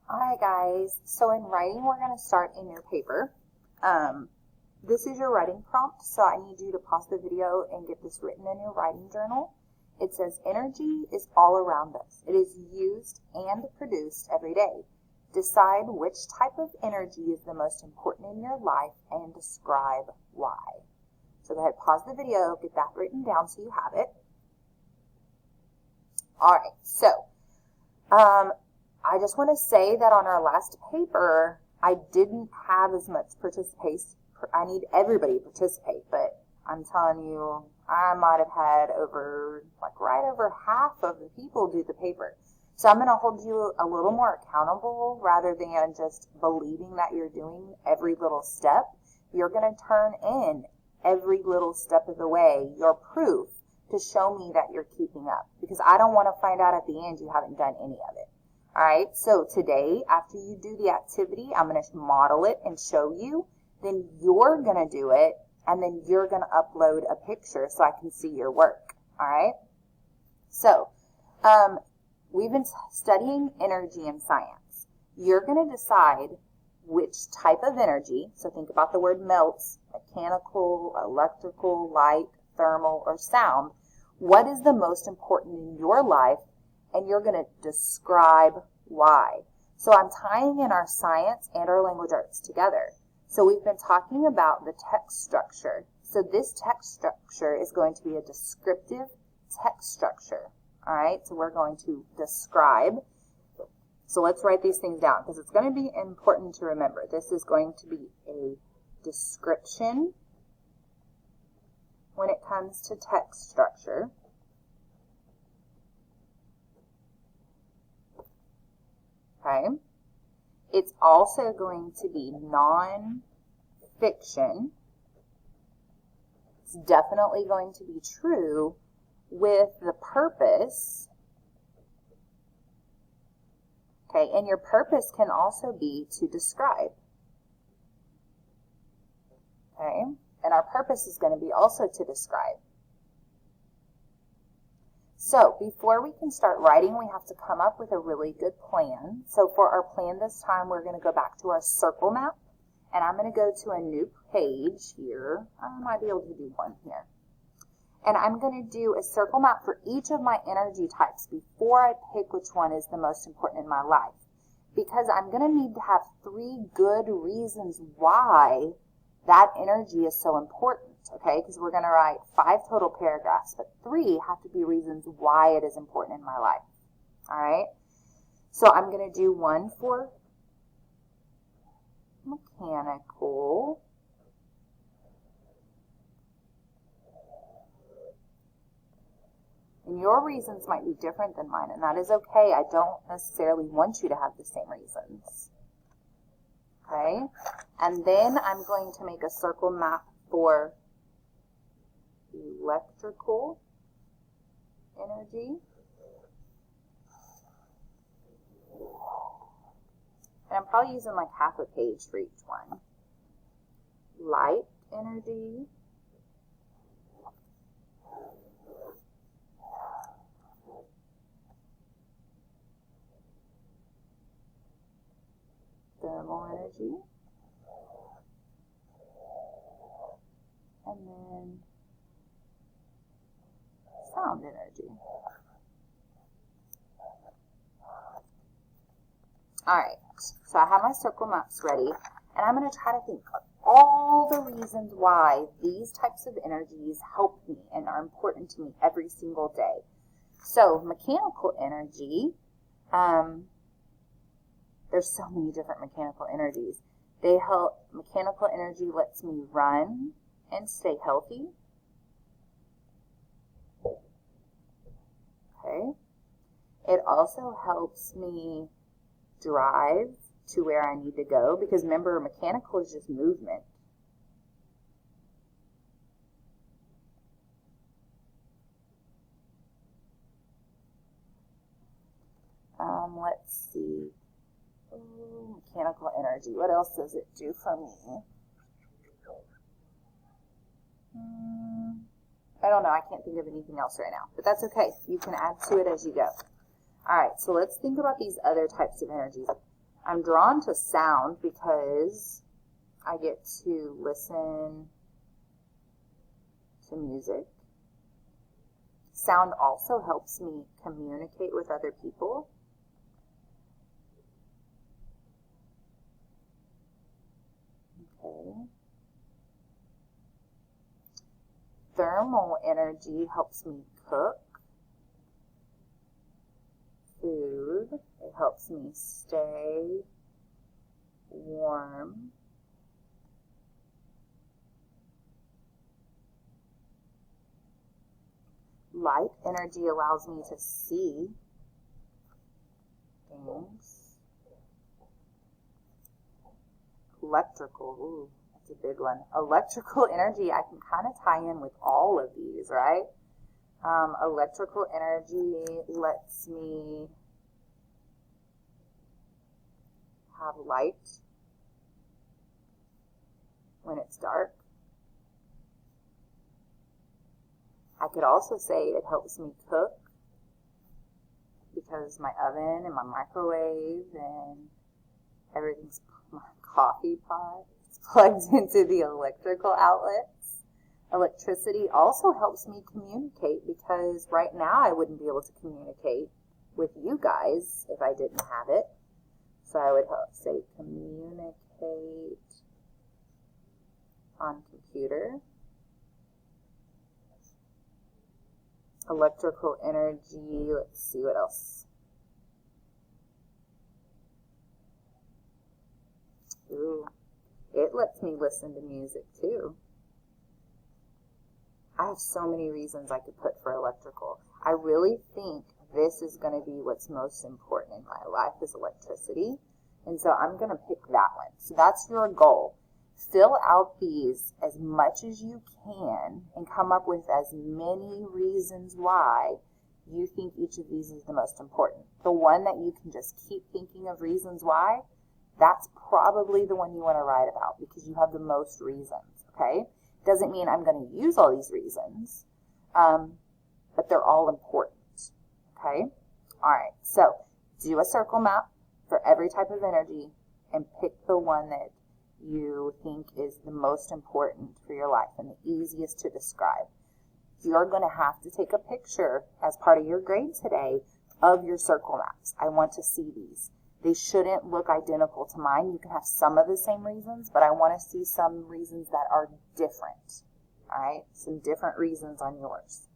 Alright guys, so in writing we're going to start in your paper. This is your writing prompt, so I need you to pause the video and get this written in your writing journal. It says, energy is all around us. It is used and produced every day. Decide which type of energy is the most important in your life and describe why. So go ahead, pause the video, get that written down so you have it. Alright, so I just want to say that on our last paper, I didn't have as much participation. I need everybody to participate, but I'm telling you, I might have had right over half of the people do the paper. So I'm going to hold you a little more accountable rather than just believing that you're doing every little step. You're going to turn in every little step of the way your proof to show me that you're keeping up, because I don't want to find out at the end you haven't done any of it. All right, so today, after you do the activity, I'm going to model it and show you. Then you're going to do it, and then you're going to upload a picture so I can see your work. All right? So, we've been studying energy in science. You're going to decide which type of energy, so think about the word melts, mechanical, electrical, light, thermal, or sound. What is the most important in your life? And you're going to describe why. So I'm tying in our science and our language arts together. So we've been talking about the text structure. So this text structure is going to be a descriptive text structure. All right, so we're going to describe. So let's write these things down because it's going to be important to remember. This is going to be a description when it comes to text structure. Okay. It's also going to be non-fiction. It's definitely going to be true with the purpose. Okay, and your purpose can also be to describe. Okay, and our purpose is going to be also to describe. So before we can start writing, we have to come up with a really good plan. So for our plan this time, we're going to go back to our circle map. And I'm going to go to a new page here. I might be able to do one here. And I'm going to do a circle map for each of my energy types before I pick which one is the most important in my life. Because I'm going to need to have 3 good reasons why that energy is so important. Okay, because we're going to write 5 total paragraphs, but 3 have to be reasons why it is important in my life. All right, so I'm going to do one for mechanical, and your reasons might be different than mine, and that is okay. I don't necessarily want you to have the same reasons. Okay, and then I'm going to make a circle map for electrical energy. And I'm probably using like half a page for each one. Light energy. Thermal energy. And then sound energy. Alright, so I have my circle maps ready, and I'm going to try to think of all the reasons why these types of energies help me and are important to me every single day. So, mechanical energy, there's so many different mechanical energies. Mechanical energy lets me run and stay healthy. Okay. It also helps me drive to where I need to go, because remember, mechanical is just movement. Let's see. Mechanical energy. What else does it do for me? I don't know. I can't think of anything else right now, but that's okay. You can add to it as you go. All right, so let's think about these other types of energies. I'm drawn to sound because I get to listen to music. Sound also helps me communicate with other people. Okay. Thermal energy helps me cook food. It helps me stay warm. Light energy allows me to see things. Electrical, ooh, that's a big one. Electrical energy, I can kind of tie in with all of these, right? Electrical energy lets me have light when it's dark. I could also say it helps me cook because my oven and my microwave and everything's, my coffee pot is plugged into the electrical outlets. Electricity also helps me communicate because right now I wouldn't be able to communicate with you guys if I didn't have it. So I would say communicate on computer. Electrical energy, let's see what else. Ooh, it lets me listen to music too. I have so many reasons I could put for electrical. I really think this is going to be what's most important in my life is electricity. And so I'm going to pick that one. So that's your goal. Fill out these as much as you can and come up with as many reasons why you think each of these is the most important. The one that you can just keep thinking of reasons why, that's probably the one you want to write about because you have the most reasons, okay? Doesn't mean I'm going to use all these reasons, but they're all important, okay? All right, so do a circle map for every type of energy and pick the one that you think is the most important for your life and the easiest to describe. You're going to have to take a picture as part of your grade today of your circle maps. I want to see these. They shouldn't look identical to mine. You can have some of the same reasons, but I want to see some reasons that are different. All right? Some different reasons on yours.